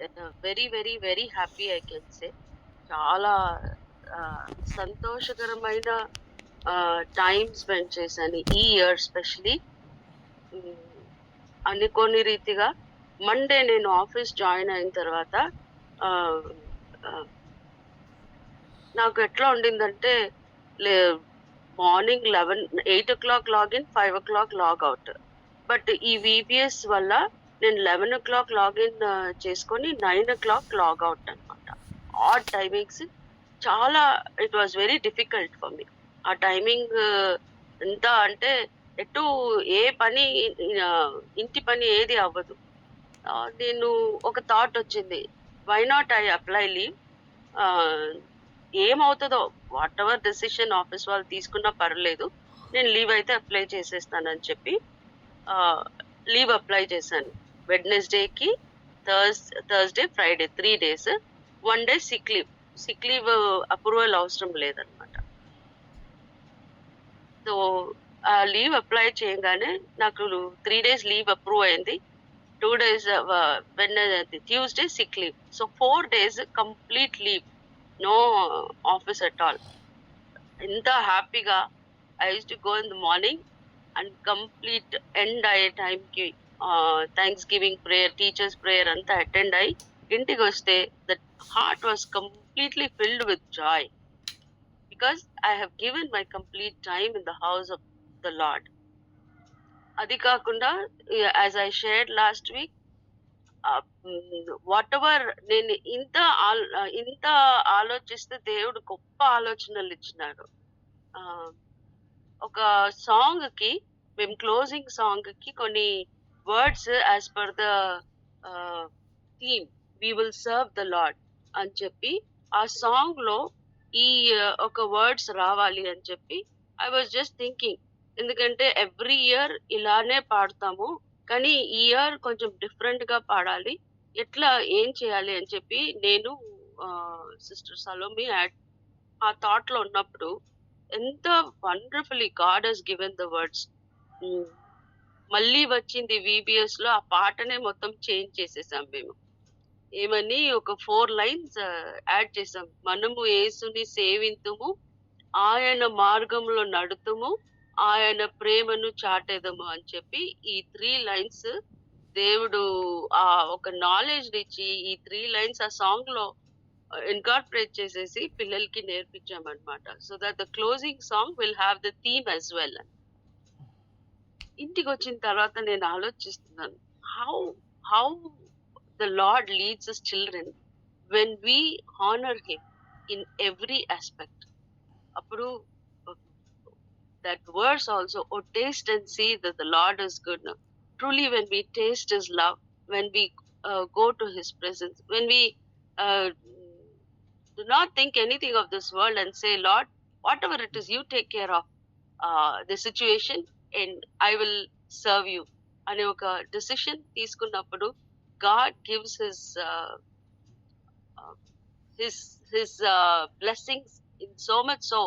Very, very, very happy I can say. చాలా సంతోషకరమైన time spend చేశాను ఈ ఇయర్ స్పెషలీ. హ్మ్. అనుకోని రీతిగా మండే నేను ఆఫీస్ జాయిన్ అయిన తర్వాత ఆహ్, ఆహ్, నాకు ఎట్లా ఉండిందంటే లే మార్నింగ్ 8:00 లాగిన్, 5:00 లాగౌట్. బట్ ఈ వీబీఎస్ వల్ల నేను 11:00 లాగిన్ చేసుకొని 9:00 లాగౌట్ అన్నమాట. ఆడ్ టైమింగ్స్ చాలా. It was very difficult for me. ఆ టైమింగ్ ఎంత అంటే ఎటు ఏ పని ఇంటి పని ఏది అవ్వదు. నేను ఒక థాట్ వచ్చింది. Why not I apply leave? Ah, ఏమవుతదో వాటెవర్ డెసిషన్ ఆఫీస్ వాళ్ళు తీసుకున్నా పర్లేదు. నేను లీవ్ అయితే అప్లై చేసేస్తానని చెప్పి ఆహ్, లీవ్ అప్లై చేశాను. వెడ్నెస్‌డేకి, Thursday, Friday 3 days. 1 day sick leave. Sick leave approval అవసరం లేదనమాట. సో, ఆ లీవ్ అప్లై చేయంగానే నాకు 3 డేస్ లీవ్ అప్రూవ్ అయింది. 2 days Tuesday sick leave. So, 4 days complete leave. No office at all. ఎంత హ్యాపీగా I used to go in the morning and complete end అయ్యే టైంకి thanksgiving prayer, teachers prayer అంతా attend అయ్యి ఇంటికొస్తే the heart was completely filled with joy. Because I have given my complete time in the house of the Lord. అది కాకుండా as I shared last week, whatever నేను ఇంత ఆలోచిస్తే దేవుడు గొప్ప ఆలోచనలిచ్చినాడు. ఆహ్, ఒక సాంగ్‌కి మేము క్లోజింగ్ సాంగ్‌కి కొన్ని words as per the ah, theme 'we will serve the Lord' అని చెప్పి ఆ సాంగ్‌లో ఈ ఒక వర్డ్స్ రావాలి అని చెప్పి ఐ వాస్ జస్ట్ థింకింగ్. ఎందుకంటే ఎవ్రీ ఇయర్ ఇలానే పాడతాము. కానీ ఈ ఇయర్ కొంచెం డిఫరెంట్‌గా పాడాలి. ఎట్లా ఏం చేయాలి అని చెప్పి నేను సిస్టర్ సలోమి ఆ థాట్‌లో ఉన్నప్పుడు ఎంత wonderfully God has given the words. హ్మ్. మళ్ళీ వచ్చింది వీబీఎస్‌లో ఆ పాటనే మొత్తం చేంజ్ చేసేసాం మేము. ఏమని ఒక 4 లైన్స్ యాడ్ చేసాం. మనము యేసుని సేవింతుము, ఆయన మార్గంలో నడుతుము, ఆయన ప్రేమను చాటెదము అని చెప్పి ఈ 3 లైన్స్ దేవుడు ఒక నాలెడ్జ్‌నిచ్చి ఈ 3 లైన్స్ ఆ సాంగ్‌లో ఇన్కార్పొరేట్ చేసేసి పిల్లలకి నేర్పించామన్నమాట. So that the closing song will have the theme as well. ఇంటికొచ్చిన తర్వాత నేను ఆలోచిస్తున్నాను. How how the Lord leads his children when we honour him in every aspect. అప్పుడు that verse also, oh taste and see that the Lord is good. Truly when we taste his love, when we go to his presence, when we uh, do not think anything of this world and say, Lord, whatever it is, you take care of the situation and I will serve you అనే ఒక decision తీసుకున్నప్పుడు God gives uh, his blessings in so much so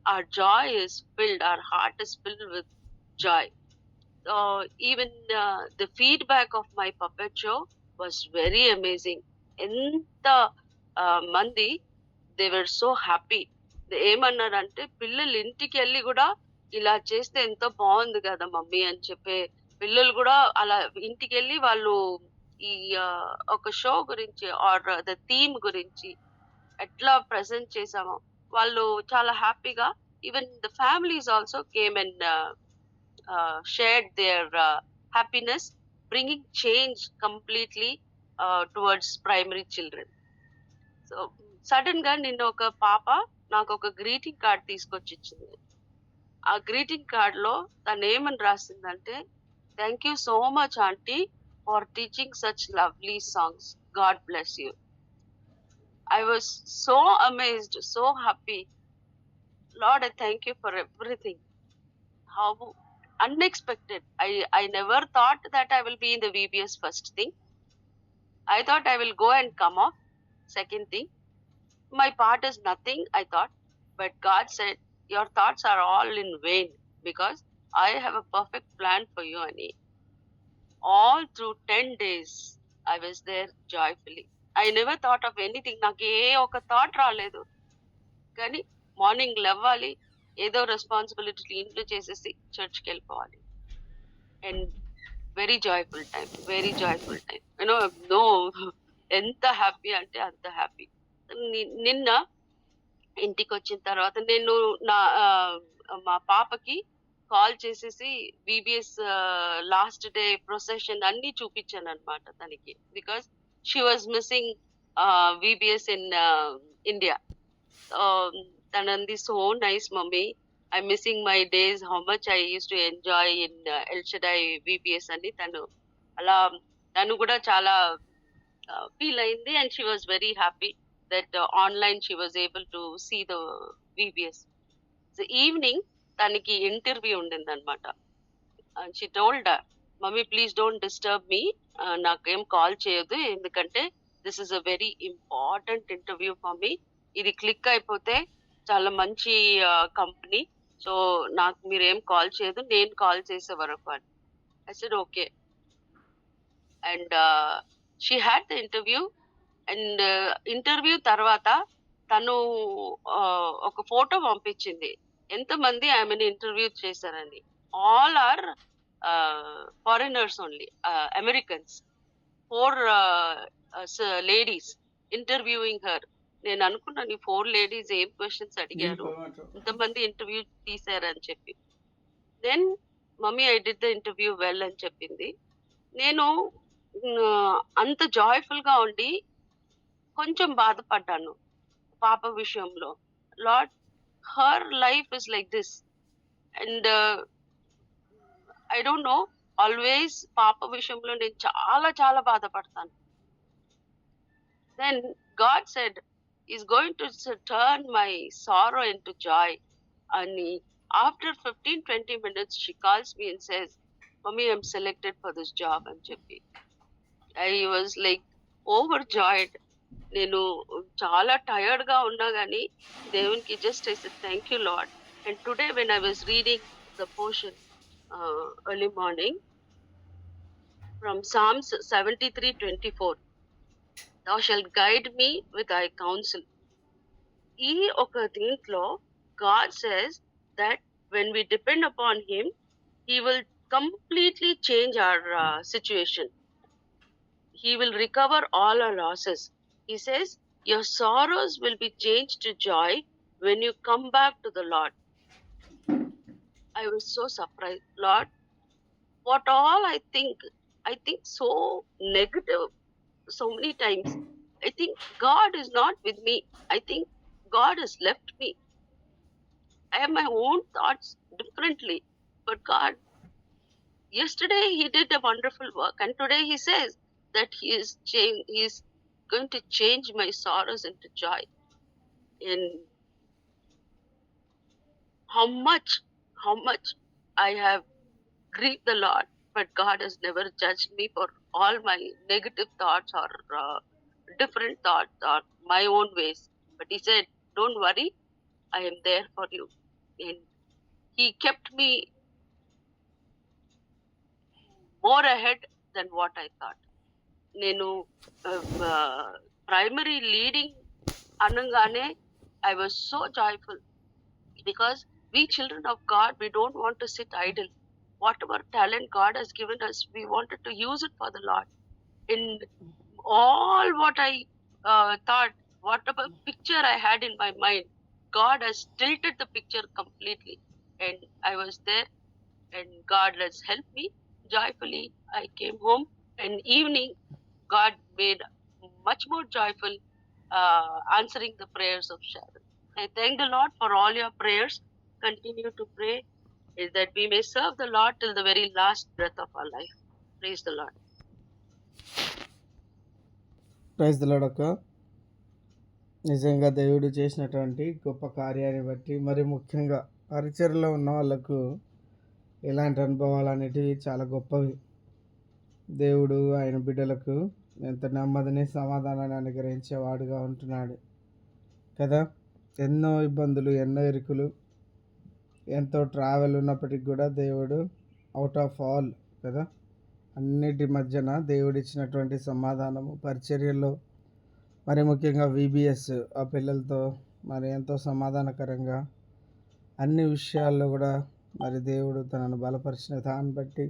our joy is filled, our heart is filled with joy. Even the feedback of my puppet show was very amazing. ఎంత మంది they were so happy. ఏమన్నారంటే పిల్లలు ఇంటికెళ్ళి గూడా ఇలా చేస్తే ఎంతో బావుంది గదా మమ్మీ అని చెప్పే పిల్లలు గూడా అలా ఇంటికెళ్ళి వాళ్ళు ఈ ఒక షో గురించి ఆర్ ద థీమ్ గురించి ఎట్లా ప్రెజెంట్ చేసామో వాళ్ళు చాలా హ్యాపీగా, even the families also came and shared their happiness, bringing change completely towards primary children. So sudden గా నిన్న ఒక పాప నాకు ఒక గ్రీటింగ్ కార్డ్ తీసుకొచ్చి ఇచ్చింది. ఆ గ్రీటింగ్ కార్డ్ లో తను ఏమని రాసిందంటే, thank you so much aunty for teaching such lovely songs, God bless you. I was so amazed, so happy. Lord, I thank you for everything. How unexpected. I never thought that I will be in the VBS first thing. I thought I will go and come off second thing. My part is nothing, I thought. But God said, your thoughts are all in vain because I have a perfect plan for you, Annie. All through 10 days. I was there joyfully. I never thought of anything. నాకు ఏ ఒక thought రాలేదు. కానీ morning లేవాలి, ఏదో responsibility ఇంట్లో చేసేసి చర్చ్‌కి వెళ్ళిపోవాలి. And very joyful time. Very joyful time. No ఎంత హ్యాపీ అంటే అంత హ్యాపీ. నిన్న ఇంటికొచ్చిన తర్వాత నేను నా మా పాపకి కాల్ చేసేసి వీబీఎస్ లాస్ట్ డే ప్రొసెషన్ అన్నీ చూపించానన్నమాట తనకి. Because she was missing VBS in India. తనంది, so nice mummy, I missing my days, how much I use to enjoy in El Shaddai VBS అని తను కూడా చాలా ఫీల్ అయింది. And she was very happy that online she was able to see the VBS. So evening taniki interview undindannamata. And she told her, "Mummy, please don't disturb me. Naku em call cheyadu endukante this is a very important interview for me. Idi click ayipothe chaala manchi company. So naku meer em call cheyadu, nenu call chese varaku." I said okay. And she had the interview. And interview తర్వాత తను ఒక photo పంపించింది, ఎంతమంది ఆమెను interview చేశారని. All are foreigners only, Americans. 4 ladies interviewing her. నేను అనుకున్నాను, 4 ladies ఏం క్వశ్చన్స్ అడిగారు, ఇంతమంది ఇంటర్వ్యూ తీశారని చెప్పి. Then mummy I did the interview well అని చెప్పింది. నేను అంత జాయ్ఫుల్ గా ఉండి కొంచెం బాధపడ్డాను పాప విషయంలో. Lord, her life is like this. And I don't know, always పాప విషయంలో నేను చాలా చాలా బాధపడతాను. Then God said is going to turn my sorrow into joy అని. After 15-20 minutes she calls me and says, mummy I'm selected for this job అని చెప్పి. I was like overjoyed. నేను చాలా టయర్డ్ గా ఉన్నా గానీ దేవునికి just I said thank you Lord. And today when I was reading the portion early morning from Psalms 73:24, thou shalt guide me with thy counsel. ఈ ఒక దీంట్లో God says that when we depend upon him, he will completely change our situation. He will recover all our losses. He says, your sorrows will be changed to joy when you come back to the Lord. I was so surprised. Lord, what all I think so negative so many times. I think God is not with me. I think God has left me. I have my own thoughts differently. But God, yesterday he did a wonderful work, and today he says that he is going to change my sorrows into joy. And how much I have grieved the Lord, but God has never judged me for all my negative thoughts or different thoughts or my own ways. But he said, don't worry, I am there for you. And he kept me more ahead than what I thought. నేను primary leading అనగానే I was so joyful, because we children of God, we don't want to sit idle. Whatever talent God has given us, we wanted to use it for the Lord. In all what I thought, whatever picture I had in my mind, God has tilted the picture completely. And I was there, and God has helped me. Joyfully I came home, and evening God made much more joyful, answering the prayers of Sharon. I thank the Lord for all your prayers. Continue to pray, is that we may serve the Lord till the very last breath of our life. Praise the Lord. Praise the Lord అక్క. నిజంగా దేవుడు చేసినటువంటి గొప్ప కార్యాన్ని బట్టి, మరి ముఖ్యంగా పరిచర్లో ఉన్న వాళ్ళకు ఇలాంటి అనుభవాలు అనేటివి చాలా గొప్పవి. దేవుడు ఆయన బిడ్డలకు ఎంత నెమ్మదిని, సమాధానాన్ని అనుగ్రహించేవాడుగా ఉంటున్నాడు కదా. ఎన్నో ఇబ్బందులు, ఎన్నో ఇరుకులు, ఎంతో ట్రావెల్ ఉన్నప్పటికి కూడా దేవుడు అవుట్ ఆఫ్ ఆల్ కదా, అన్నిటి మధ్యన దేవుడిచ్చినటువంటి సమాధానము పరిచర్యల్లో, మరి ముఖ్యంగా VBS ఆ పిల్లలతో మరి ఎంతో సమాధానకరంగా అన్ని విషయాల్లో కూడా మరి దేవుడు తనను బలపరిచిన దాన్ని బట్టి,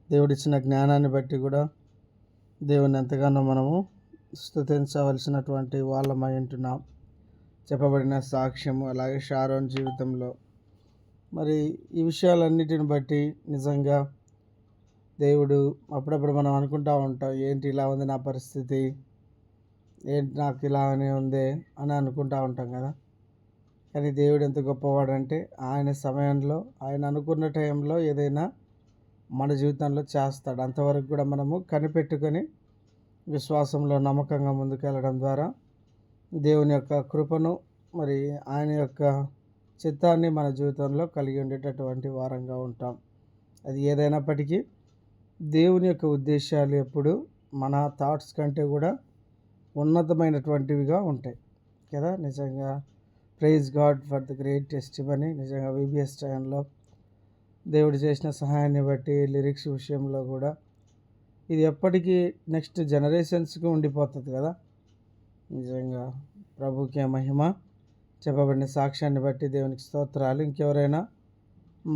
దేవుడిచ్చిన జ్ఞానాన్ని బట్టి కూడా దేవుని ఎంతగానో మనము స్తుతించవలసినటువంటి వాళ్ళమై ఉంటున్నాం. చెప్పబడిన సాక్ష్యము, అలాగే షారోన్ జీవితంలో మరి ఈ విషయాలన్నిటిని బట్టి నిజంగా దేవుడు అప్పుడప్పుడు మనం అనుకుంటూ ఉంటాం, ఏంటి ఇలా ఉంది నా పరిస్థితి, ఏంటి నాకు ఇలానే ఉంది అని అనుకుంటూ ఉంటాం కదా. కానీ దేవుడు ఎంత గొప్పవాడంటే ఆయన సమయంలో, ఆయన అనుకున్న టైంలో ఏదైనా మన జీవితంలో చేస్తాడు. అంతవరకు కూడా మనము కనిపెట్టుకొని విశ్వాసంలో నమ్మకంగా ముందుకెళ్ళడం ద్వారా దేవుని యొక్క కృపను, మరి ఆయన యొక్క చిత్తాన్ని మన జీవితంలో కలిగి ఉండేటటువంటి వారంగా ఉంటాం. అది ఏదైనప్పటికీ దేవుని యొక్క ఉద్దేశాలు ఎప్పుడు మన థాట్స్ కంటే కూడా ఉన్నతమైనటువంటివిగా ఉంటాయి కదా. నిజంగా praise God for the great testimony. నిజంగా VBS టైంలో దేవుడు చేసిన సహాయాన్ని బట్టి లిరిక్స్ విషయంలో కూడా ఇది ఎప్పటికీ నెక్స్ట్ జనరేషన్స్కి ఉండిపోతుంది కదా. నిజంగా ప్రభుకే మహిమ. చెప్పబడిన సాక్ష్యాన్ని బట్టి దేవునికి స్తోత్రాలు. ఇంకెవరైనా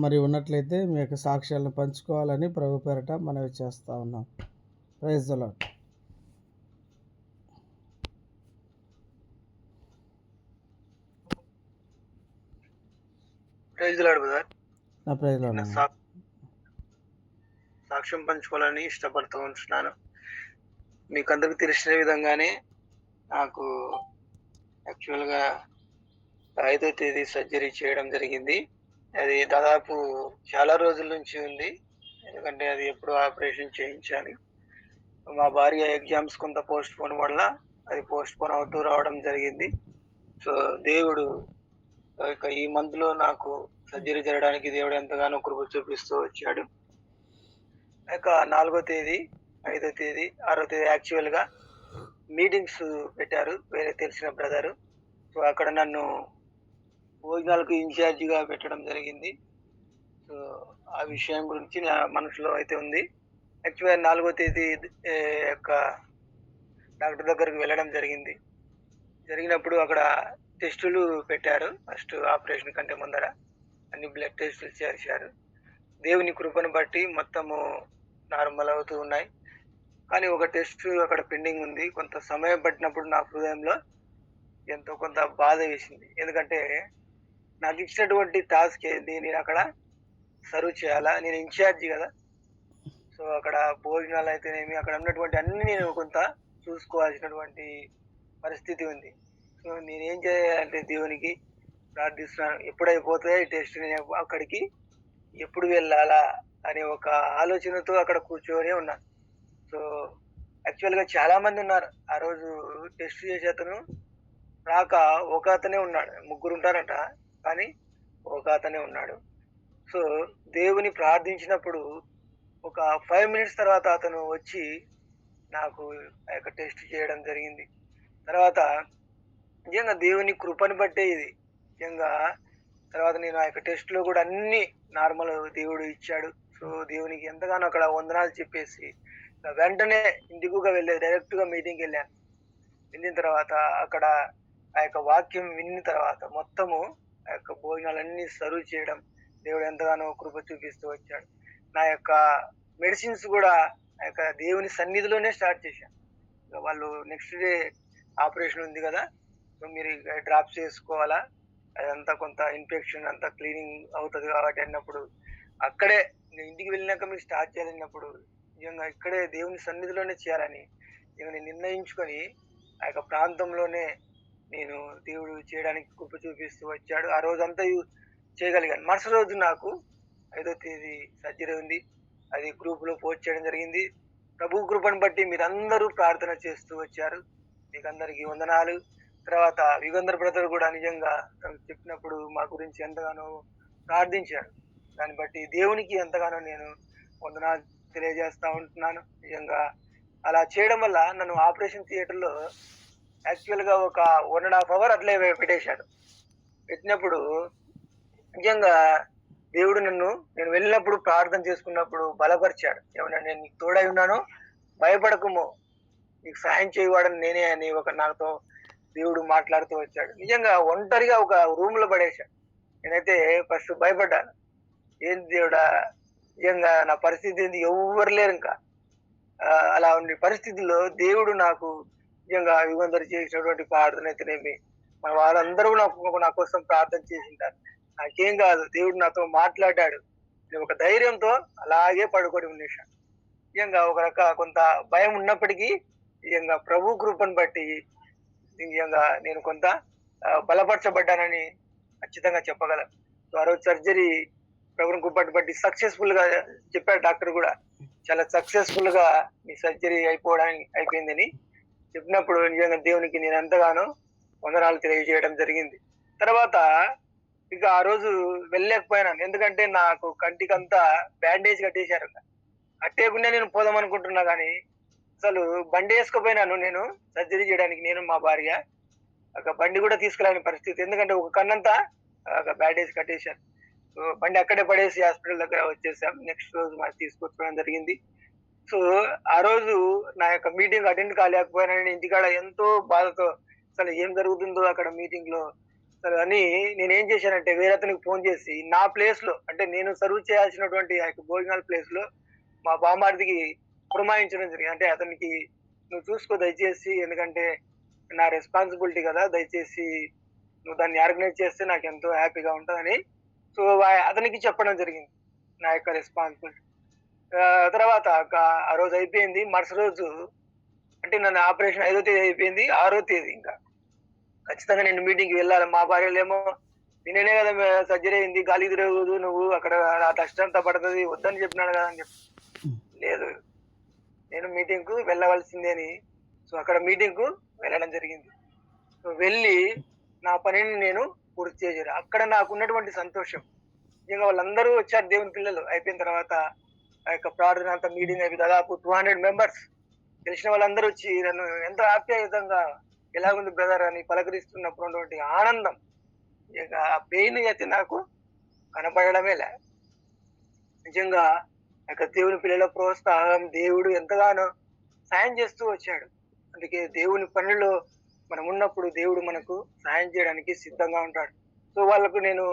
మరి ఉన్నట్లయితే మీ యొక్క సాక్ష్యాలను పంచుకోవాలని ప్రభు పేరట మనవి చేస్తూ ఉన్నాం. Praise the Lord. Praise the Lord brother. నా ప్రైజ్ లార్డ్. నేను సాక్ష్యం పంచుకోవాలని ఇష్టపడుతూ ఉంటున్నాను. మీకు అందరికి తెలిసిన విధంగానే నాకు యాక్చువల్గా 5వ తేదీ సర్జరీ చేయడం జరిగింది. అది దాదాపు చాలా రోజుల నుంచి ఉంది, ఎందుకంటే అది ఎప్పుడు ఆపరేషన్ చేయించాలి. మా భార్య ఎగ్జామ్స్ కొంత పోస్ట్ పోన్ వల్ల అది పోస్ట్ పోన్ అవుతూ రావడం జరిగింది. సో దేవుడు ఇక ఈ మంత్లో నాకు సర్జరీ జరగడానికి దేవుడు ఎంతగానో కృప చూపిస్తూ వచ్చాడు. ఇక 4వ తేదీ, 5వ తేదీ, 6వ తేదీ యాక్చువల్గా మీటింగ్స్ పెట్టారు వేరే తెలిసిన బ్రదరు. సో అక్కడ నన్ను భోజనాలకు ఇన్ఛార్జిగా పెట్టడం జరిగింది. సో ఆ విషయం గురించి నా మనసులో అయితే ఉంది. యాక్చువల్గా 4వ తేదీ యొక్క డాక్టర్ దగ్గరికి వెళ్ళడం జరిగింది. జరిగినప్పుడు అక్కడ టెస్టులు పెట్టారు. ఫస్ట్ ఆపరేషన్ కంటే ముందర అన్ని బ్లడ్ టెస్టులు చేశారు. దేవుని కృపను బట్టి మొత్తము నార్మల్ అవుతూ ఉన్నాయి. కానీ ఒక టెస్ట్ అక్కడ పెండింగ్ ఉంది. కొంత సమయం పట్టినప్పుడు నా హృదయంలో ఎంతో కొంత బాధ వేసింది. ఎందుకంటే నాకు ఇచ్చినటువంటి టాస్క్ ఏంది, నేను అక్కడ సర్వ్ చేయాలా, నేను ఇన్ఛార్జి కదా. సో అక్కడ భోజనాలు అయితేనేమి, అక్కడ ఉన్నటువంటి అన్ని నేను కొంత చూసుకోవాల్సినటువంటి పరిస్థితి ఉంది. సో నేనేం చేయాలంటే దేవునికి ప్రార్థిస్తున్నాను, ఎప్పుడైపోతాయి ఈ టెస్ట్, నేను అక్కడికి ఎప్పుడు వెళ్ళాలా అనే ఒక ఆలోచనతో అక్కడ కూర్చొని ఉన్నాను. సో యాక్చువల్గా చాలా మంది ఉన్నారు. ఆ రోజు టెస్ట్ చేసే అతను రాక ఒక అతనే ఉన్నాడు. 3 ఉంటారట, కానీ ఒక అతనే ఉన్నాడు. సో దేవుని ప్రార్థించినప్పుడు ఒక 5 మినిట్స్ తర్వాత అతను వచ్చి నాకు ఆ యొక్క టెస్ట్ చేయడం జరిగింది. తర్వాత నిజంగా దేవుని కృపను బట్టే ఇది. నిజంగా తర్వాత నేను ఆ యొక్క టెస్ట్లో కూడా అన్ని నార్మల్ దేవుడు ఇచ్చాడు. సో దేవునికి ఎంతగానో అక్కడ వందనాలు చెప్పేసి వెంటనే ఇంటికి వెళ్ళి డైరెక్ట్గా మీటింగ్కి వెళ్ళాను. వెళ్ళిన తర్వాత అక్కడ ఆ యొక్క వాక్యం విన్న తర్వాత మొత్తము ఆ యొక్క భోజనాలన్నీ సర్వ్ చేయడం దేవుడు ఎంతగానో కృప చూపిస్తూ వచ్చాడు. నా యొక్క మెడిసిన్స్ కూడా ఆ యొక్క దేవుని సన్నిధిలోనే స్టార్ట్ చేశాను. వాళ్ళు నెక్స్ట్ డే ఆపరేషన్ ఉంది కదా, సో మీరు డ్రాప్స్ చేసుకోవాలా, అదంతా కొంత ఇన్ఫెక్షన్ అంతా క్లీనింగ్ అవుతుంది కాబట్టి అన్నప్పుడు అక్కడే ఇంటికి వెళ్ళినాక మీరు స్టార్ట్ చేయాలన్నప్పుడు నిజంగా ఇక్కడే దేవుని సన్నిధిలోనే చేయాలని నేను నిర్ణయించుకొని ఆ యొక్క ప్రాంతంలోనే నేను దేవుడు చేయడానికి కృప చూపిస్తూ వచ్చాడు. ఆ రోజంతా చేయగలిగాను. మరుసటి రోజు నాకు 5వ తేదీ సర్జరీ ఉంది. అది గ్రూప్లో పోస్ట్ చేయడం జరిగింది. ప్రభు కృపను బట్టి మీరందరూ ప్రార్థన చేస్తూ వచ్చారు. మీకు అందరికీ వందనాలు. తర్వాత యుగంధర్ బ్రదర్ కూడా నిజంగా చెప్పినప్పుడు మా గురించి ఎంతగానో ప్రార్థించాడు. దాన్ని బట్టి దేవునికి ఎంతగానో నేను వందనాలు తెలియజేస్తూ ఉంటున్నాను. నిజంగా అలా చేయడం వల్ల నన్ను ఆపరేషన్ థియేటర్లో యాక్చువల్గా ఒక 1.5 hours అట్లే పెట్టేశాడు. పెట్టినప్పుడు నిజంగా దేవుడు నేను వెళ్ళినప్పుడు ప్రార్థన చేసుకున్నప్పుడు బలపరిచాడు. ఏమన్నా, నేను నీకు తోడై ఉన్నాను, భయపడకుము, నీకు సహాయం చేయవాడని నేనే అని నాతో దేవుడు మాట్లాడుతూ వచ్చాడు. నిజంగా ఒంటరిగా ఒక రూమ్ లో పడేశాడు. నేనైతే ఫస్ట్ భయపడ్డాను. ఏంది దేవుడా, నిజంగా నా పరిస్థితి ఏంది, ఎవ్వరు లేరు ఇంకా. అలా ఉన్న పరిస్థితుల్లో దేవుడు నాకు నిజంగా యుగంధర్ చేసినటువంటి ప్రార్థన అయితేనేమి, మన వాళ్ళందరూ నా కోసం ప్రార్థన చేసింటారు. నాకేం కాదు, దేవుడు నాతో మాట్లాడాడు. నేను ఒక ధైర్యంతో అలాగే పడుకొని ఉండేశాను. నిజంగా కొంత భయం ఉన్నప్పటికీ నిజంగా ప్రభు కృపను బట్టి నిజంగా నేను కొంత బలపరచబడ్డానని ఖచ్చితంగా చెప్పగలను. సో ఆ రోజు సర్జరీ ప్రభుని కృపను బట్టి సక్సెస్ఫుల్ గా చెప్పాడు డాక్టర్ కూడా. చాలా సక్సెస్ఫుల్ గా మీ సర్జరీ అయిపోయిందని చెప్పినప్పుడు నిజంగా దేవునికి నేను ఎంతగానో వందనాలు తెలియజేయడం జరిగింది. తర్వాత ఇక ఆ రోజు వెళ్ళలేకపోయినాను. ఎందుకంటే నాకు కంటికంతా బ్యాండేజ్ కట్టేశారు. కట్టేయకుండా నేను పోదాం అనుకుంటున్నా కానీ అసలు బండి వేసుకోపోయినాను. నేను సర్జరీ చేయడానికి, నేను మా భార్య బండి కూడా తీసుకురాని పరిస్థితి. ఎందుకంటే ఒక కన్నంతా బ్యాండేజ్ కట్టేశారు. బండి అక్కడే పడేసి హాస్పిటల్ దగ్గర వచ్చేసాం. నెక్స్ట్ రోజు మాకు తీసుకొచ్చుకోవడం జరిగింది. సో ఆ రోజు నా యొక్క మీటింగ్ అటెండ్ కాలేకపోయినా ఇంటికాడ ఎంతో బాధతో అసలు ఏం జరుగుతుందో అక్కడ మీటింగ్ లో అసలు అని నేనేం చేశానంటే వేరే అతనికి ఫోన్ చేసి నా ప్లేస్ లో, అంటే నేను సర్వ్ చేయాల్సినటువంటి ఆ యొక్క భోజనాల ప్లేస్ లో మా బామార్దికి పురమాయించడం జరిగింది. అంటే అతనికి నువ్వు చూసుకో దయచేసి, ఎందుకంటే నా రెస్పాన్సిబిలిటీ కదా, దయచేసి నువ్వు దాన్ని ఆర్గనైజ్ చేస్తే నాకు ఎంతో హ్యాపీగా ఉంటుందని సో అతనికి చెప్పడం జరిగింది నా యొక్క రెస్పాన్సిబిలిటీ. తర్వాత ఆ రోజు అయిపోయింది. మరుసటి రోజు అంటే నన్ను ఆపరేషన్ 5వ తేదీ అయిపోయింది. 6వ తేదీ ఇంకా ఖచ్చితంగా నేను మీటింగ్కి వెళ్ళాలి. మా భార్యలేమో నేనే కదా సర్జరీ అయింది, గాలి తిరగదు, నువ్వు అక్కడ ఆ డస్ట్ అంతా పడుతుంది, వద్దని చెప్పినాడు కదా అని చెప్పి, లేదు నేను మీటింగ్ కు వెళ్ళవలసిందే అని సో అక్కడ మీటింగ్ కు వెళ్ళడం జరిగింది. సో వెళ్ళి నా పనిని నేను పూర్తి చేశారు. అక్కడ నాకు ఉన్నటువంటి సంతోషం, నిజంగా వాళ్ళందరూ వచ్చారు దేవుని పిల్లలు. అయిపోయిన తర్వాత ఆ యొక్క ప్రార్థన అంతా మీటింగ్ అయిపోయి దాదాపు 200 మెంబర్స్ తెలిసిన వాళ్ళందరూ వచ్చి నన్ను ఎంతో ఆప్యాయంగా ఎలాగుంది బ్రదర్ అని పలకరిస్తున్నప్పుడు ఉన్నటువంటి ఆనందం, ఇక పెయిన్ అయితే నాకు కనపడమే లే. నిజంగా యొక్క దేవుని పిల్లల ప్రోత్సాహం, దేవుడు ఎంతగానో సాయం చేస్తూ వచ్చాడు. అందుకే దేవుని పనుల్లో మనం ఉన్నప్పుడు దేవుడు మనకు సాయం చేయడానికి సిద్ధంగా ఉంటాడు. సో వాళ్ళకు నేను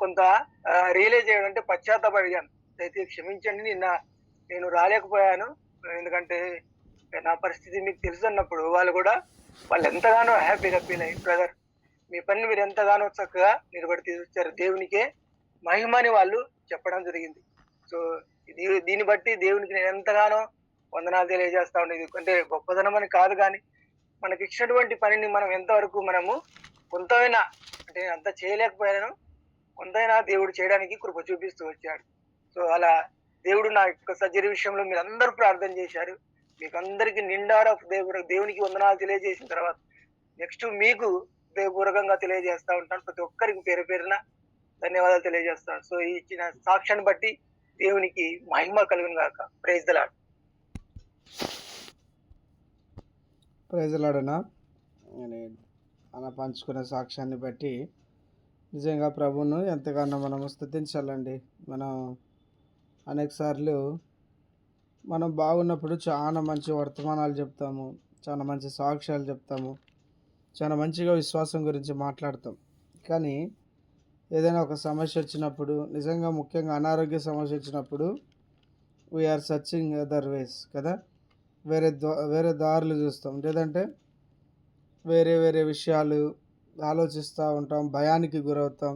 కొంత రియలైజ్ చేయడం అంటే పశ్చాత్తాపడిగాను, అయితే క్షమించండి, నేను రాలేకపోయాను, ఎందుకంటే నా పరిస్థితి మీకు తెలుసు అన్నప్పుడు వాళ్ళు ఎంతగానో హ్యాపీగా ఫీల్ అయ్యి, బ్రదర్ మీ పని మీరు ఎంతగానో చక్కగా నిలబడి తీసుకొచ్చారు, దేవునికే మహిమని వాళ్ళు చెప్పడం జరిగింది. సో దీన్ని బట్టి దేవునికి నేను ఎంతగానో వందనాలు తెలియజేస్తా ఉండేది. అంటే గొప్పదనం అని కాదు, కానీ మనకి ఇచ్చినటువంటి పనిని మనం ఎంతవరకు మనము కొంతైనా, అంటే అంత చేయలేకపోయాను, కొంతైనా దేవుడు చేయడానికి కృప చూపిస్తూ వచ్చాడు. సో అలా దేవుడు నా యొక్క సర్జరీ విషయంలో మీరు అందరూ ప్రార్థన చేశారు. మీకు అందరికి నిండారా దేవునికి వందనాలు తెలియజేసిన తర్వాత నెక్స్ట్ మీకు హృదయపూర్వకంగా తెలియజేస్తా ఉంటాను. ప్రతి ఒక్కరికి పేరు పేరున ధన్యవాదాలు తెలియజేస్తాను. సో ఈ ఇచ్చిన సాక్ష్యాన్ని బట్టి దేవునికి మహిమ కలుగును గాక. Praise the Lord. Praise the Lord అన్న. పంచుకునే సాక్ష్యాన్ని బట్టి నిజంగా ప్రభువును ఎంతగానో మనము స్తుతించాలండి. మనం అనేక సార్లు మనం బాగున్నప్పుడు చాలా మంచి వర్తమానాలు చెప్తాము, చాలా మంచి సాక్ష్యాలు చెప్తాము, చాలా మంచిగా విశ్వాసం గురించి మాట్లాడతాం. కానీ ఏదైనా ఒక సమస్య వచ్చినప్పుడు, నిజంగా ముఖ్యంగా అనారోగ్య సమస్య వచ్చినప్పుడు వీఆర్ సర్చింగ్ అదర్ వేస్ కదా, వేరే దారులు చూస్తాం, లేదంటే వేరే విషయాలు ఆలోచిస్తూ ఉంటాం, భయానికి గురవుతాం.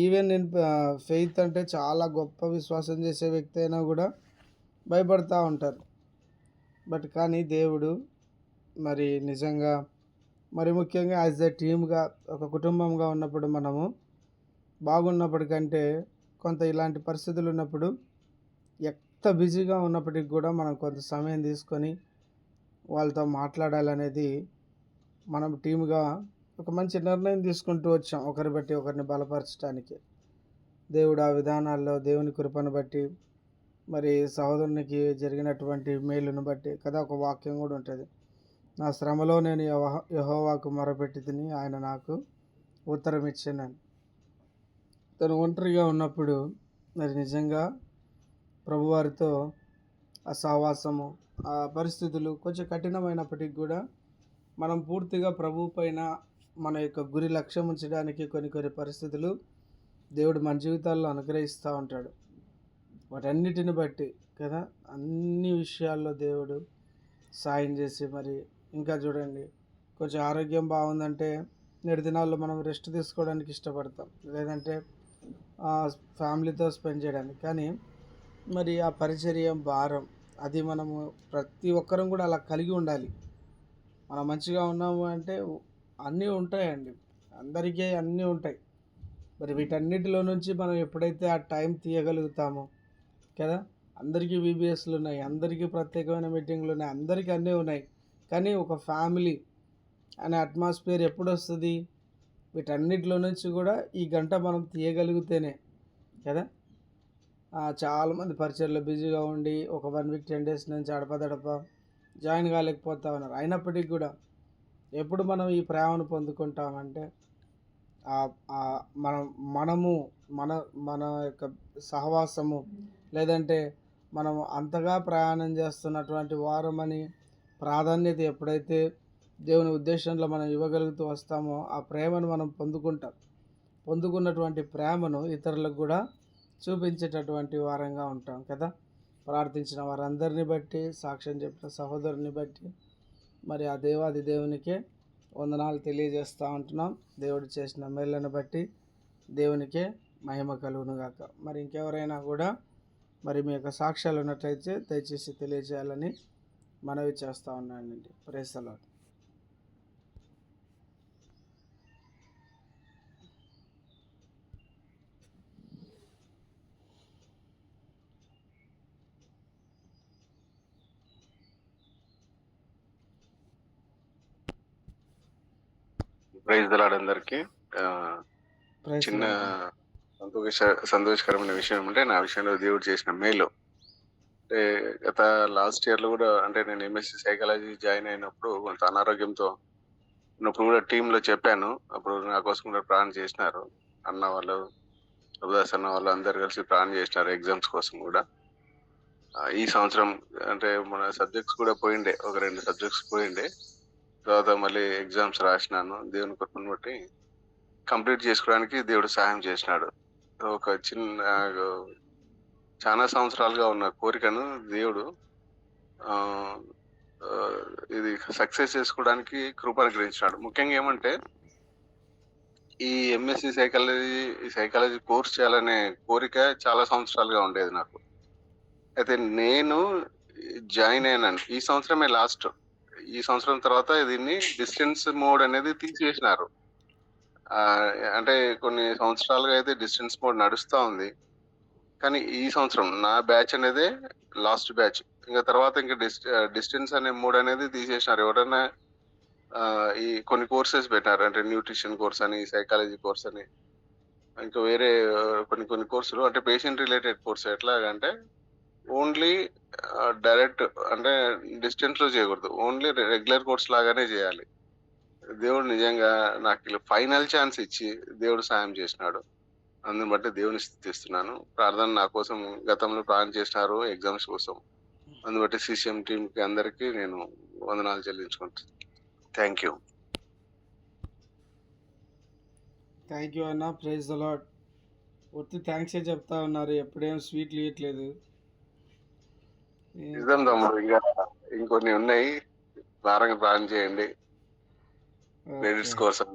ఈవెన్ నేను ఫెయిత్ అంటే చాలా గొప్ప విశ్వాసం చేసే వ్యక్తి అయినా కూడా భయపడుతూ ఉంటారు. బట్ కానీ దేవుడు మరి నిజంగా మరి ముఖ్యంగా యాజ్ ఎ టీమ్గా ఒక కుటుంబంగా ఉన్నప్పుడు మనము బాగున్నప్పటికంటే కొంత ఇలాంటి పరిస్థితులు ఉన్నప్పుడు ఎంత బిజీగా ఉన్నప్పటికి కూడా మనం కొంత సమయం తీసుకొని వాళ్ళతో మాట్లాడాలనేది మనం టీమ్గా ఒక మంచి నిర్ణయం తీసుకుంటూ వచ్చాం, ఒకరి బట్టి ఒకరిని బలపరచడానికి. దేవుడు ఆ విధానాల్లో దేవుని కృపను బట్టి మరి సహోదరునికి జరిగినటువంటి మేలును బట్టి కదా, ఒక వాక్యం కూడా ఉంటుంది, నా శ్రమలో నేను యెహోవాకు మొరపెట్టి తిని ఆయన నాకు ఉత్తరం ఇచ్చానని. తను ఒంటరిగా ఉన్నప్పుడు మరి నిజంగా ప్రభువారితో ఆ సహవాసము, ఆ పరిస్థితులు కొంచెం కఠినమైనప్పటికీ కూడా మనం పూర్తిగా ప్రభు పైన మన యొక్క గురి లక్ష్యం ఉంచడానికి కొన్ని కొన్ని పరిస్థితులు దేవుడు మన జీవితాల్లో అనుగ్రహిస్తూ ఉంటాడు. వాటన్నిటిని బట్టి కదా, అన్ని విషయాల్లో దేవుడు సాయం చేసి మరి ఇంకా చూడండి, కొంచెం ఆరోగ్యం బాగుందంటే నేటి దినాల్లో మనం రెస్ట్ తీసుకోవడానికి ఇష్టపడతాం, లేదంటే ఫ్యామిలీతో స్పెండ్ చేయడానికి. కానీ మరి ఆ పరిచర్య భారం అది మనము ప్రతి ఒక్కరం కూడా అలా కలిగి ఉండాలి. మనం మంచిగా ఉన్నాము అంటే అన్నీ ఉంటాయండి, అందరికీ అన్నీ ఉంటాయి. మరి వీటన్నిటిలో నుంచి మనం ఎప్పుడైతే ఆ టైం తీయగలుగుతామో కదా, అందరికీ VBSలు ఉన్నాయి, అందరికీ ప్రత్యేకమైన మీటింగ్లు ఉన్నాయి, అందరికీ అన్నీ ఉన్నాయి. కానీ ఒక ఫ్యామిలీ అనే అట్మాస్ఫియర్ ఎప్పుడు వస్తుంది? వీటన్నిటిలో నుంచి కూడా ఈ గంట మనం తీయగలిగితేనే కదా. చాలామంది పరిచయలో బిజీగా ఉండి ఒక 1 వీక్ 10 డేస్ నుంచి అడపదడప జాయిన్ కాలేకపోతా ఉన్నారు. అయినప్పటికీ కూడా ఎప్పుడు మనం ఈ ప్రేమను పొందుకుంటామంటే మనము మన మన యొక్క సహవాసము, లేదంటే మనం అంతగా ప్రయాణం చేస్తున్నటువంటి వారమని ప్రాధాన్యత ఎప్పుడైతే దేవుని ఉద్దేశంలో మనం ఇవ్వగలుగుతూ వస్తామో ఆ ప్రేమను మనం పొందుకున్నటువంటి ప్రేమను ఇతరులకు కూడా చూపించేటటువంటి వారంగా ఉంటాం కదా. ప్రార్థించిన వారందరిని బట్టి, సాక్ష్యం చెప్పిన సహోదరుని బట్టి మరి ఆ దేవాది దేవునికే వందనాలు తెలియజేస్తూ ఉంటున్నాం. దేవుడు చేసిన మేళ్ళను బట్టి దేవునికే మహిమ కలుగునుగాక. మరి ఇంకెవరైనా కూడా మరి మీ యొక్క సాక్ష్యాలు ఉన్నట్లయితే దయచేసి తెలియజేయాలని మనవి చేస్తూ ఉన్నానండి. Praise the Lord. Praise the Lord అందరికి. ప్రైజ్ ది చిన్న లార్డ్. సంతోషకరమైన విషయం ఏమంటే నా విషయంలో దేవుడు చేసిన మేలు అంటే గత లాస్ట్ ఇయర్ లో కూడా అంటే నేను MSc సైకాలజీ జాయిన్ అయినప్పుడు కొంత అనారోగ్యంతో ఉన్నప్పుడు కూడా టీంలో చెప్పాను. అప్పుడు నా కోసం కూడా ప్రార్థన చేసినారు అన్న వాళ్ళు, ప్రభుదాస్ అన్న వాళ్ళు అందరు కలిసి ప్రార్థన చేసినారు ఎగ్జామ్స్ కోసం కూడా. ఈ సంవత్సరం అంటే మన సబ్జెక్ట్స్ కూడా పోయిండే, ఒక 2 సబ్జెక్ట్స్ పోయిండే. తర్వాత మళ్ళీ ఎగ్జామ్స్ రాసినాను. దేవుని కృపను బట్టి కంప్లీట్ చేసుకోవడానికి దేవుడు సహాయం చేసినాడు. ఒక చాలా సంవత్సరాలుగా ఉన్న కోరికను దేవుడు ఇది సక్సెస్ చేసుకోవడానికి కృప అనుగ్రహించినాడు. ముఖ్యంగా ఏమంటే ఈ MSc సైకాలజీ కోర్స్ చేయాలనే కోరిక చాలా సంవత్సరాలుగా ఉండేది నాకు. అయితే నేను జాయిన్ అయినాను ఈ సంవత్సరమే లాస్ట్. ఈ సంవత్సరం తర్వాత దీన్ని డిస్టెన్స్ మోడ్ అనేది తీసివేసినారు. అంటే కొన్ని సంవత్సరాలుగా అయితే డిస్టెన్స్ మోడ్ నడుస్తూ ఉంది. కానీ ఈ సంవత్సరం నా బ్యాచ్ అనేది లాస్ట్ బ్యాచ్. ఇంకా తర్వాత ఇంకా డిస్టెన్స్ అనే మోడ్ అనేది తీసేసినారు. ఎవరైనా ఈ కొన్ని కోర్సెస్ పెట్టారు, అంటే న్యూట్రిషన్ కోర్స్ అని, సైకాలజీ కోర్స్ అని, ఇంకా వేరే కొన్ని కోర్సులు అంటే పేషెంట్ రిలేటెడ్ కోర్స్. ఎట్లాగంటే ఓన్లీ డైరెక్ట్ అంటే డిస్టెన్స్ లో చేయకూడదు, ఓన్లీ రెగ్యులర్ కోర్స్ లాగానే చేయాలి. దేవుడు నిజంగా నాకు ఇలా ఫైనల్ ఛాన్స్ ఇచ్చి దేవుడు సాయం చేసినాడు. అందుని బట్టి దేవుని స్థుతిస్తున్నాను. ప్రార్థన నా కోసం గతంలో ప్రార్థన చేసినారు ఎగ్జామ్స్ కోసం. అందుని బట్టి CCM టీమ్ కి అందరికీ నేను వందనాలు చెల్లించుకుంటాను. థ్యాంక్ యూ అన్న. Praise the Lord. ఒత్తి థ్యాంక్సే చెప్తా ఉన్నారు, ఎప్పుడేం స్వీట్లు ఇవ్వట్లేదు. నిజం తమ్ముడు, ఇంకా ఇంకొన్ని ఉన్నాయి, వారంగా ప్రార్థన చేయండి. క్రెడిట్స్ కోసం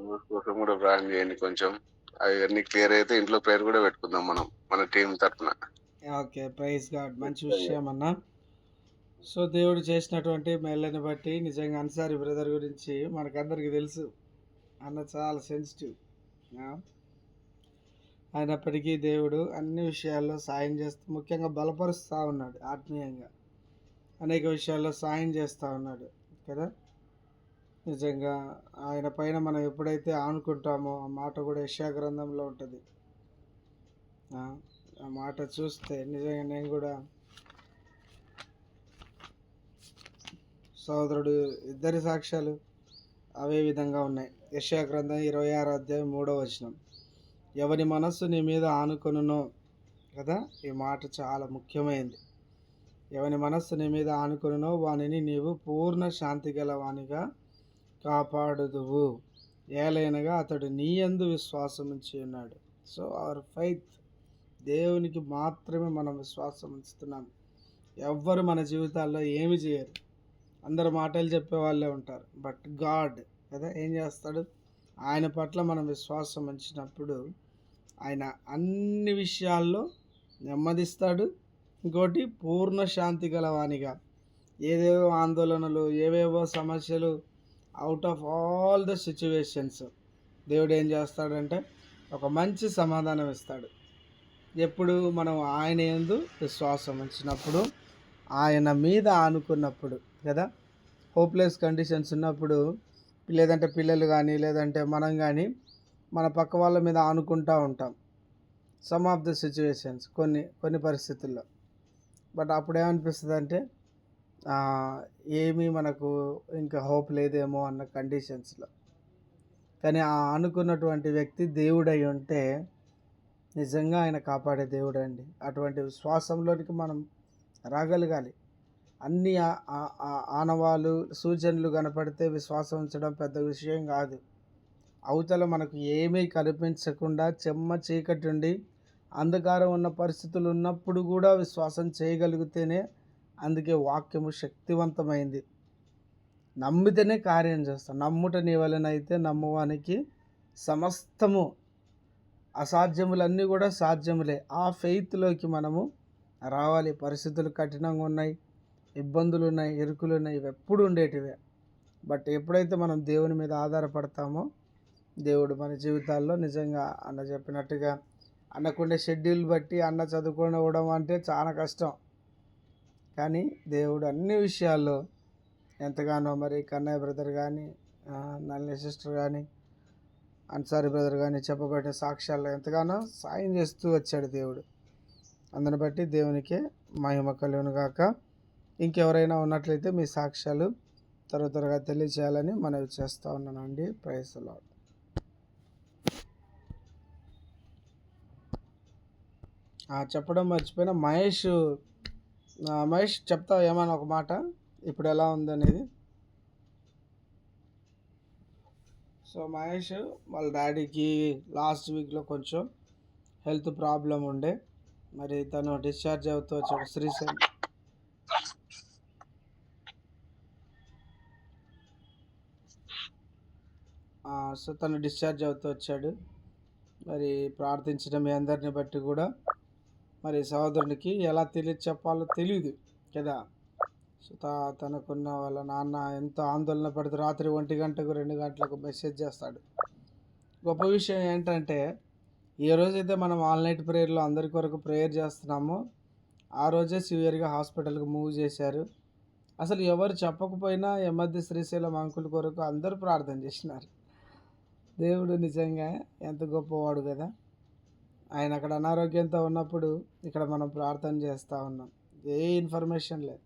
కూడా ప్రార్థన చేయండి. కొంచెం అవన్నీ క్లియర్ అయితే ఇంట్లో ప్రేయర్ కూడా పెట్టుకుందాం మనం మన టీం తరఫున. Okay, praise God. మంచి విషయం అన్న. సో దేవుడు చేసినటువంటి మేళ్ళని బట్టి నిజంగా అన్సారీ బ్రదర్ గురించి మనకందరికీ తెలుసు. అన్న చాలా సెన్సిటివ్. అయినప్పటికీ దేవుడు అన్ని విషయాల్లో సాయం చేస్తూ, ముఖ్యంగా బలపరుస్తూ ఉన్నాడు. ఆత్మీయంగా అనేక విషయాల్లో సాయం చేస్తూ ఉన్నాడు కదా. నిజంగా ఆయన పైన మనం ఎప్పుడైతే ఆనుకుంటామో ఆ మాట కూడా యెషయా గ్రంథంలో ఉంటుంది. ఆ మాట చూస్తే నిజంగా నేను కూడా సోదరుడు ఇద్దరి సాక్ష్యాలు అవే విధంగా ఉన్నాయి. యెషయా గ్రంథం 26వ అధ్యాయం 3వ వచనం. ఎవరి మనస్సు నీ మీద ఆనుకొనునో కదా, ఈ మాట చాలా ముఖ్యమైనది. ఎవని మనస్సు నీ మీద ఆనుకొనునో వానిని నీవు పూర్ణ శాంతి గల వానిగా కాపాడుదువు, ఏలైనగా అతడు నీ యందు విశ్వాసం ఉంచి ఉన్నాడు. సో అవర్ ఫెయిత్, దేవునికి మాత్రమే మనం విశ్వాసం ఉంచుతున్నాం. ఎవ్వరు మన జీవితాల్లో ఏమి చేయరు, అందరు మాటలు చెప్పే వాళ్ళే ఉంటారు. బట్ గాడ్ కదా ఏం చేస్తాడు, ఆయన పట్ల మనం విశ్వాసం ఉంచినప్పుడు ఆయన అన్ని విషయాల్లో నెమ్మదిస్తాడు. ఇంకోటి, పూర్ణ శాంతి గలవానిగా, ఏదేవో ఆందోళనలు, ఏవేవో సమస్యలు, out of all the situations దేవుడు ఏం చేస్తాడంటే ఒక మంచి సమాధానం ఇస్తాడు. ఎప్పుడు మనం ఆయన యందు విశ్వాసం ఉంచినప్పుడు, ఆయన మీద ఆనుకున్నప్పుడు కదా. హోప్లెస్ కండిషన్స్ ఉన్నప్పుడు, లేదంటే పిల్లలు కానీ లేదంటే మనం కానీ మన పక్క వాళ్ళ మీద ఆనుకుంటూ ఉంటాం సమ్ ఆఫ్ ద సిచ్యువేషన్స్, కొన్ని పరిస్థితుల్లో. బట్ అప్పుడు ఏమనిపిస్తుంది అంటే ఏమీ మనకు ఇంకా హోప్ లేదేమో అన్న కండిషన్స్లో. కానీ ఆ అనుకున్నటువంటి వ్యక్తి దేవుడై ఉంటే నిజంగా ఆయన కాపాడే దేవుడు అండి. అటువంటి విశ్వాసంలోనికి మనం రాగలగాలి. అన్ని ఆనవాలు సూచనలు కనపడితే విశ్వాసం ఉంచడం పెద్ద విషయం కాదు. అవతల మనకు ఏమీ కనిపించకుండా చెమ్మ చీకటి ఉండి అంధకారం ఉన్న పరిస్థితులు ఉన్నప్పుడు కూడా విశ్వాసం చేయగలిగితేనే, అందుకే వాక్యము శక్తివంతమైంది. నమ్మితేనే కార్యం చేస్తాం. నమ్ముట నీ వలనైతే నమ్మువానికి సమస్తము, అసాధ్యములన్నీ కూడా సాధ్యములే. ఆ ఫెయిత్లోకి మనము రావాలి. పరిస్థితులు కఠినంగా ఉన్నాయి, ఇబ్బందులు ఉన్నాయి, ఇరుకులు ఉన్నాయి, ఇవి ఎప్పుడు ఉండేటివే. బట్ ఎప్పుడైతే మనం దేవుని మీద ఆధారపడతామో దేవుడు మన జీవితాల్లో నిజంగా అన్న చెప్పినట్టుగా, అన్నకుండే షెడ్యూల్ బట్టి అన్న చదువుకోవడం అంటే చాలా కష్టం. కానీ దేవుడు అన్ని విషయాల్లో ఎంతగానో, మరి కన్నయ్య బ్రదర్ కానీ నల్లి సిస్టర్ కానీ అన్సారీ బ్రదర్ కానీ చెప్పబడిన సాక్ష్యాల్లో ఎంతగానో సాయం చేస్తూ వచ్చాడు దేవుడు. అందుని బట్టి దేవునికే మహిమ కలుగును గాక. ఇంకెవరైనా ఉన్నట్లయితే మీ సాక్ష్యాలు త్వరగా తెలియచేయాలని మనవి చేస్తూ ఉన్నానండి. Praise the Lord. చెప్పడం మర్చిపోయిన, మహేష్ చెప్తావు ఏమైనా ఒక మాట, ఇప్పుడు ఎలా ఉందనేది. సో మహేష్ వాళ్ళ డాడీకి లాస్ట్ వీక్లో కొంచెం హెల్త్ ప్రాబ్లం ఉండే, మరి తను డిశ్చార్జ్ అవుతూ వచ్చాడు శ్రీశైలం. సో తను డిశ్చార్జ్ అవుతూ వచ్చాడు. మరి ప్రార్థించిన మీ అందరిని బట్టి కూడా మరి సహోదరునికి ఎలా చెప్పాలో తెలియదు కదా. సో తనకున్న వాళ్ళ నాన్న ఎంతో ఆందోళన పడుతూ రాత్రి 1 గంటకు 2 గంటలకు మెసేజ్ చేస్తాడు. గొప్ప విషయం ఏంటంటే, ఏ రోజైతే మనం ఆల్ నైట్ ప్రేయర్లో అందరి కొరకు ప్రేయర్ చేస్తున్నామో ఆ రోజే సివియర్గా హాస్పిటల్కి మూవ్ చేశారు. అసలు ఎవరు చెప్పకపోయినా మధ్య శ్రీశైలం అంకుల్ కొరకు అందరూ ప్రార్థన చేసినారు. దేవుడు నిజంగా ఎంత గొప్పవాడు కదా. ఆయన అక్కడ అనారోగ్యంతో ఉన్నప్పుడు ఇక్కడ మనం ప్రార్థన చేస్తూ ఉన్నాం. ఏ ఇన్ఫర్మేషన్ లేదు.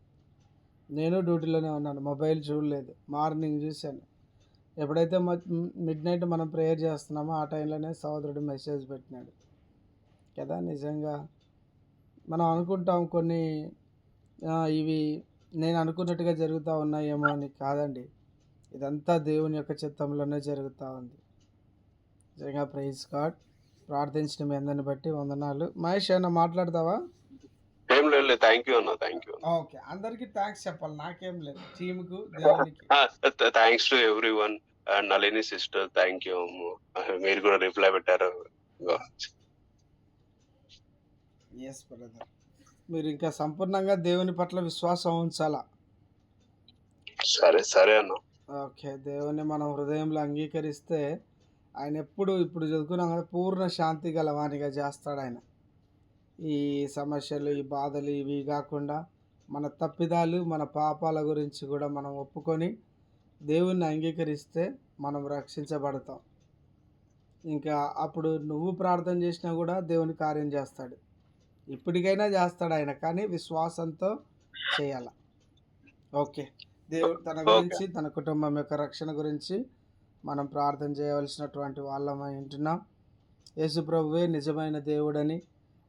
నేను డ్యూటీలోనే ఉన్నాను, మొబైల్ చూడలేదు. మార్నింగ్ చూశాను. ఎప్పుడైతే మిడ్ నైట్ మనం ప్రేయర్ చేస్తున్నామో ఆ టైంలోనే సహోదరుడు మెసేజ్ పెట్టినాడు కదా. నిజంగా మనం అనుకుంటాం కొన్ని ఇవి నేను అనుకున్నట్టుగా జరుగుతూ ఉన్నాయేమో అని. కాదండి, ఇదంతా దేవుని యొక్క చిత్తంలోనే జరుగుతూ ఉంది. నిజంగా ప్రైజ్ గాడ్. ప్రార్థించిన మీ అందరిని బట్టి వందనాలు. మహేష్ ఏమన్నా మాట్లాడతావా? ఏం లేదు, థ్యాంక్ యూ అన్న, థ్యాంక్ యూ. ఓకే, అందరికి థ్యాంక్స్ చెప్పాలి, నాకేం లేదు, టీంకు, దేవునికి. Thanks to every one. Nalini sister, thank you. మీరు కూడా రిప్లై పెట్టారు. ఎస్ బ్రదర్, మీరు ఇంకా సంపూర్ణంగా దేవుని పట్ల విశ్వాసం ఉంచాలా. సరే అన్న. ఓకే, దేవుని మనం హృదయంలో అంగీకరిస్తే ఆయన ఇప్పుడు చదువుకున్నాం కదా, పూర్ణ శాంతి గలవానిగా చేస్తాడు ఆయన. ఈ సమస్యలు, ఈ బాధలు ఇవి కాకుండా మన తప్పిదాలు, మన పాపాల గురించి కూడా మనం ఒప్పుకొని దేవుణ్ణి అంగీకరిస్తే మనం రక్షించబడతాం. ఇంకా అప్పుడు నువ్వు ప్రార్థన చేసినా కూడా దేవుని కార్యం చేస్తాడు. ఇప్పటికైనా చేస్తాడు ఆయన, కానీ విశ్వాసంతో చేయాల. ఓకే, దేవుడు తన గురించి, తన కుటుంబం యొక్క రక్షణ గురించి మనం ప్రార్థన చేయవలసినటువంటి వాళ్ళమై ఉంటున్నాం. యేసుప్రభువే నిజమైన దేవుడని,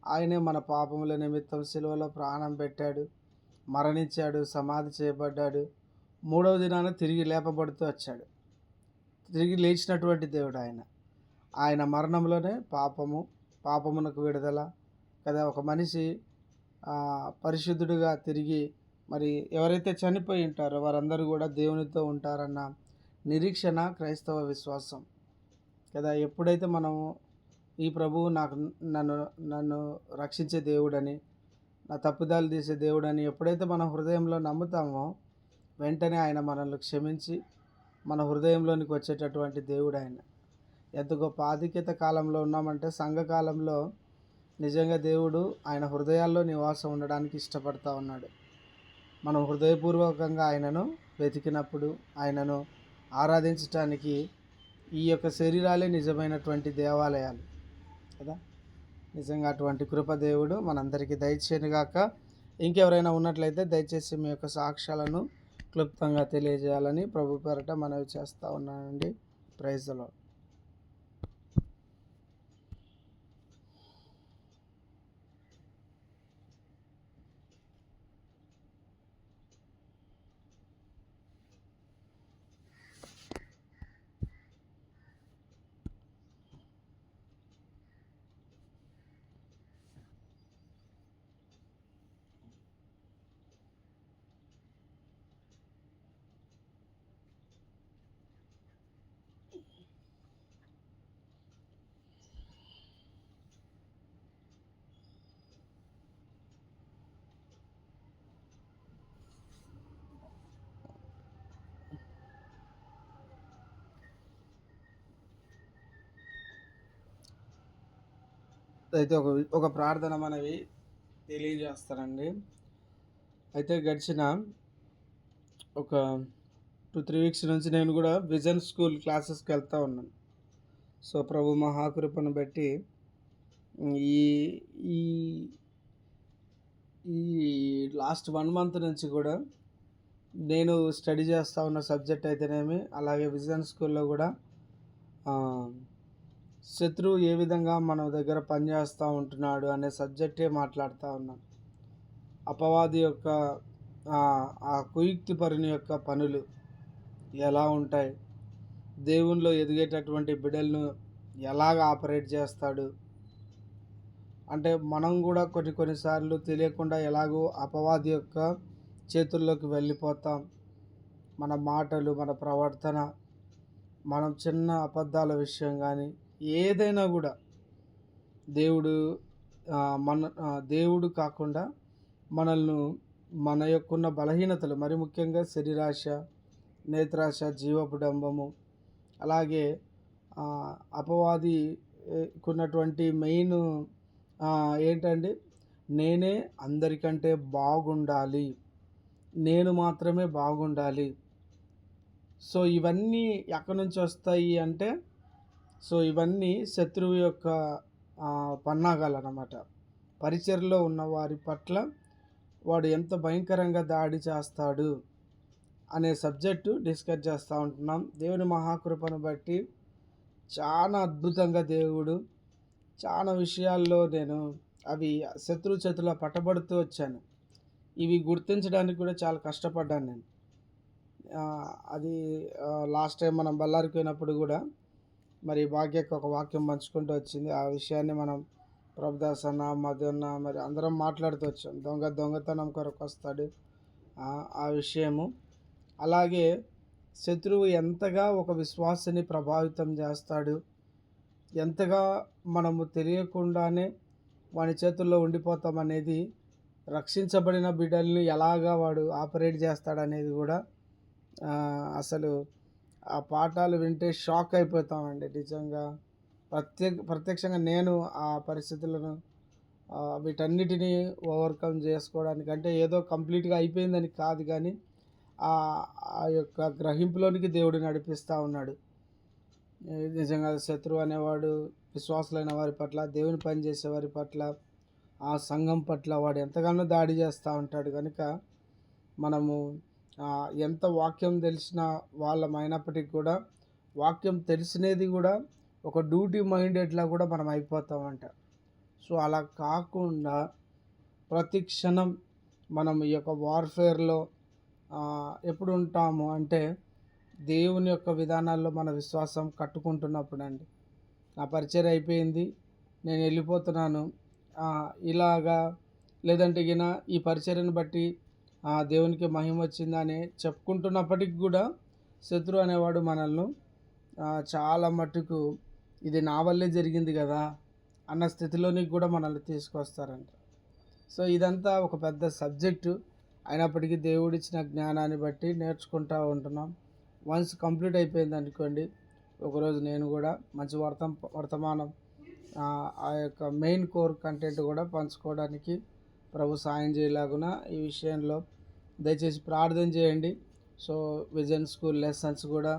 ఆయనే మన పాపముల నిమిత్తం సిలువలో ప్రాణం పెట్టాడు, మరణించాడు, సమాధి చేయబడ్డాడు, మూడవ దినాన తిరిగి లేపబడుతూ వచ్చాడు. తిరిగి లేచినటువంటి దేవుడు ఆయన. ఆయన మరణంలోనే పాపమునకు విడుదల కదా. ఒక మనిషి పరిశుద్ధుడిగా తిరిగి మరి ఎవరైతే చనిపోయి ఉంటారో వారందరూ కూడా దేవునితో ఉంటారన్న నిరీక్షణ క్రైస్తవ విశ్వాసం కదా. ఎప్పుడైతే మనము ఈ ప్రభువు నన్ను రక్షించే దేవుడని, నా తప్పుదాలు తీసే దేవుడని ఎప్పుడైతే మన హృదయంలో నమ్ముతామో వెంటనే ఆయన మనల్ని క్షమించి మన హృదయంలోనికి వచ్చేటటువంటి దేవుడు ఆయన. ఎంత గొప్ప ఆధిక్యత కాలంలో ఉన్నామంటే సంఘకాలంలో నిజంగా దేవుడు ఆయన హృదయాల్లో నివాసం ఉండడానికి ఇష్టపడతా ఉన్నాడు. మనం హృదయపూర్వకంగా ఆయనను వెతికినప్పుడు, ఆయనను ఆరాధించటానికి ఈ యొక్క శరీరాలే నిజమైనటువంటి దేవాలయాలు కదా. నిజంగా అటువంటి కృప దేవుడు మనందరికీ దయచేయనుగాక. ఇంకెవరైనా ఉన్నట్లయితే దయచేసి మీ యొక్క సాక్ష్యాలను క్లుప్తంగా తెలియజేయాలని ప్రభు పేరట మనవి చేస్తూ ఉన్నానండి. Praise the Lord. అయితే ఒక ప్రార్థన మనవి తెలియజేస్తానండి. అయితే గడిచిన ఒక 2-3 వీక్స్ నుంచి నేను కూడా విజన్ స్కూల్ క్లాసెస్కి వెళ్తూ ఉన్నాను. సో ప్రభు మహాకృపను బట్టి ఈ ఈ ఈ లాస్ట్ 1 month నుంచి కూడా నేను స్టడీ చేస్తూ ఉన్న సబ్జెక్ట్ అయితేనేమి, అలాగే విజన్ స్కూల్లో కూడా శత్రువు ఏ విధంగా మన దగ్గర పనిచేస్తూ ఉంటున్నాడు అనే సబ్జెక్టే మాట్లాడుతూ ఉన్నాం. అపవాది యొక్క ఆ కుయుక్తిపరుని యొక్క పనులు ఎలా ఉంటాయి, దేవునిలో ఎదిగేటటువంటి బిడ్డలను ఎలాగ ఆపరేట్ చేస్తాడు అంటే, మనం కూడా కొన్నిసార్లు తెలియకుండా ఎలాగో అపవాది యొక్క చేతుల్లోకి వెళ్ళిపోతాం. మన మాటలు, మన ప్రవర్తన, మనం చిన్న అబద్ధాల విషయం కానీ ఏదైనా కూడా దేవుడు కాకుండా మనల్ని మన యొక్కున్న బలహీనతలు, మరి ముఖ్యంగా శరీరాశ, నేత్రాశ, జీవపు డంబము, అలాగే అపవాదికున్నటువంటి మెయిన్ ఏంటండి, నేనే అందరికంటే బాగుండాలి, నేను మాత్రమే బాగుండాలి. సో ఇవన్నీ ఎక్కడి నుంచి వస్తాయి అంటే, సో ఇవన్నీ శత్రువు యొక్క పన్నాగాలు అన్నమాట. పరిచర్లో ఉన్న వారి పట్ల వాడు ఎంత భయంకరంగా దాడి చేస్తాడు అనే సబ్జెక్టు డిస్కస్ చేస్తూ ఉంటున్నాం. దేవుని మహాకృపను బట్టి చాలా అద్భుతంగా దేవుడు చాలా విషయాల్లో నేను అవి శత్రు చేతిలో పట్టబడుతూ వచ్చాను. ఇవి గుర్తించడానికి కూడా చాలా కష్టపడ్డాను నేను. అది లాస్ట్ టైం మనం బళ్ళారికి పోయినప్పుడు కూడా మరి భాగ్యకు ఒక వాక్యం పంచుకుంటూ వచ్చింది. ఆ విషయాన్ని మనం ప్రభుదాస్ అన్న, మధున్న, మరి అందరం మాట్లాడుతూ వచ్చాం. దొంగతనం కొరకు వస్తాడు ఆ విషయము. అలాగే శత్రువు ఎంతగా ఒక విశ్వాసాన్ని ప్రభావితం చేస్తాడు, ఎంతగా మనము తెలియకుండానే వాని చేతుల్లో ఉండిపోతామనేది, రక్షించబడిన బిడ్డల్ని ఎలాగా వాడు ఆపరేట్ చేస్తాడనేది కూడా అసలు ఆ పాఠాలు వింటే షాక్ అయిపోతామండి. నిజంగా ప్రత్యక్షంగా నేను ఆ పరిస్థితులను వీటన్నిటినీ ఓవర్కమ్ చేసుకోవడానికి, అంటే ఏదో కంప్లీట్గా అయిపోయిందని కాదు, కానీ ఆ యొక్క గ్రహింపులోనికి దేవుడు నడిపిస్తూ ఉన్నాడు. నిజంగా శత్రువు అనేవాడు విశ్వాసులైన వారి పట్ల, దేవుని పని చేసే వారి పట్ల, ఆ సంఘం పట్ల వాడు ఎంతగానో దాడి చేస్తూ ఉంటాడు. కనుక మనము ఎంత వాక్యం తెలిసిన వాళ్ళమైనప్పటికీ కూడా, వాక్యం తెలిసినది కూడా ఒక డ్యూటీ మైండెడ్లా కూడా మనం అయిపోతామంట. సో అలా కాకుండా ప్రతి క్షణం మనం ఈ యొక్క వార్ఫేర్లో ఎప్పుడు ఉంటాము అంటే దేవుని యొక్క విధానాల్లో మన విశ్వాసం కట్టుకుంటున్నప్పుడు అండి. నా పరిచయం అయిపోయింది, నేను వెళ్ళిపోతున్నాను ఇలాగా, లేదంటే గిన ఈ పరిచర్యను బట్టి దేవునికి మహిమ వచ్చిందని చెప్పుకుంటున్నప్పటికి కూడా శత్రు అనేవాడు మనల్ని చాలా మట్టుకు ఇది నా వల్లే జరిగింది కదా అన్న స్థితిలోనికి కూడా మనల్ని తీసుకొస్తారంట. సో ఇదంతా ఒక పెద్ద సబ్జెక్టు అయినప్పటికీ దేవుడిచ్చిన జ్ఞానాన్ని బట్టి నేర్చుకుంటూ ఉంటున్నాం. వన్స్ కంప్లీట్ అయిపోయింది అనుకోండి, ఒకరోజు నేను కూడా మంచి వర్తమానం ఆ యొక్క మెయిన్ కోర్ కంటెంట్ కూడా పంచుకోవడానికి ప్రభు సాయం చేయలాగున ఈ విషయంలో దయచేసి ప్రార్థన చేయండి. సో విజన్ స్కూల్ లెసన్స్ కూడా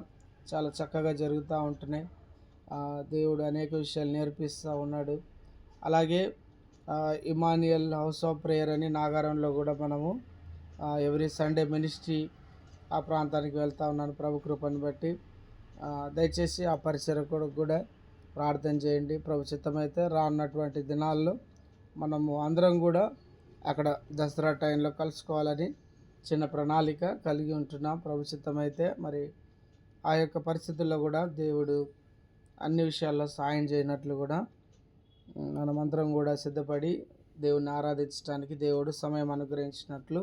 చాలా చక్కగా జరుగుతూ ఉంటున్నాయి. దేవుడు అనేక విషయాలు నేర్పిస్తూ ఉన్నాడు. అలాగే ఇమానియల్ హౌస్ ఆఫ్ ప్రేయర్ అని నాగారంలో కూడా మనము ఎవ్రీ సండే మినిస్ట్రీ ఆ ప్రాంతానికి వెళ్తూ ఉన్నాను ప్రభు కృపను బట్టి. దయచేసి ఆ పరిసరం కూడా ప్రార్థన చేయండి. ప్రభు చిత్తమైతే రానున్నటువంటి దినాల్లో మనము అందరం కూడా అక్కడ దసరా టైంలో కలుసుకోవాలని చిన్న ప్రణాళిక కలిగి ఉంటున్నాం. ప్రభు చిత్తమైతే మరి ఆ యొక్క పరిస్థితుల్లో కూడా దేవుడు అన్ని విషయాల్లో సాయం చేయనట్లు కూడా మనమందరం కూడా సిద్ధపడి దేవుని ఆరాధించడానికి దేవుడు సమయం అనుగ్రహించినట్లు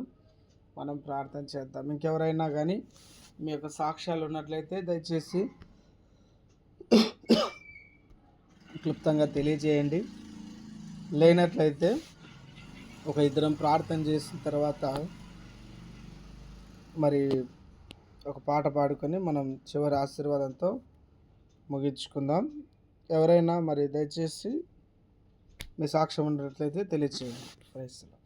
మనం ప్రార్థన చేద్దాం. ఇంకెవరైనా కానీ మీ యొక్క సాక్ష్యాలు ఉన్నట్లయితే దయచేసి క్లుప్తంగా తెలియజేయండి. లేనట్లయితే ఒక ఇద్దరం ప్రార్థన చేసిన తర్వాత మరి ఒక పాట పాడుకొని మనం చివరి ఆశీర్వాదంతో ముగించుకుందాం. ఎవరైనా మరి దయచేసి మీ సాక్ష్యం ఉన్నట్లయితే తెలియజేయండి. Praise the lord.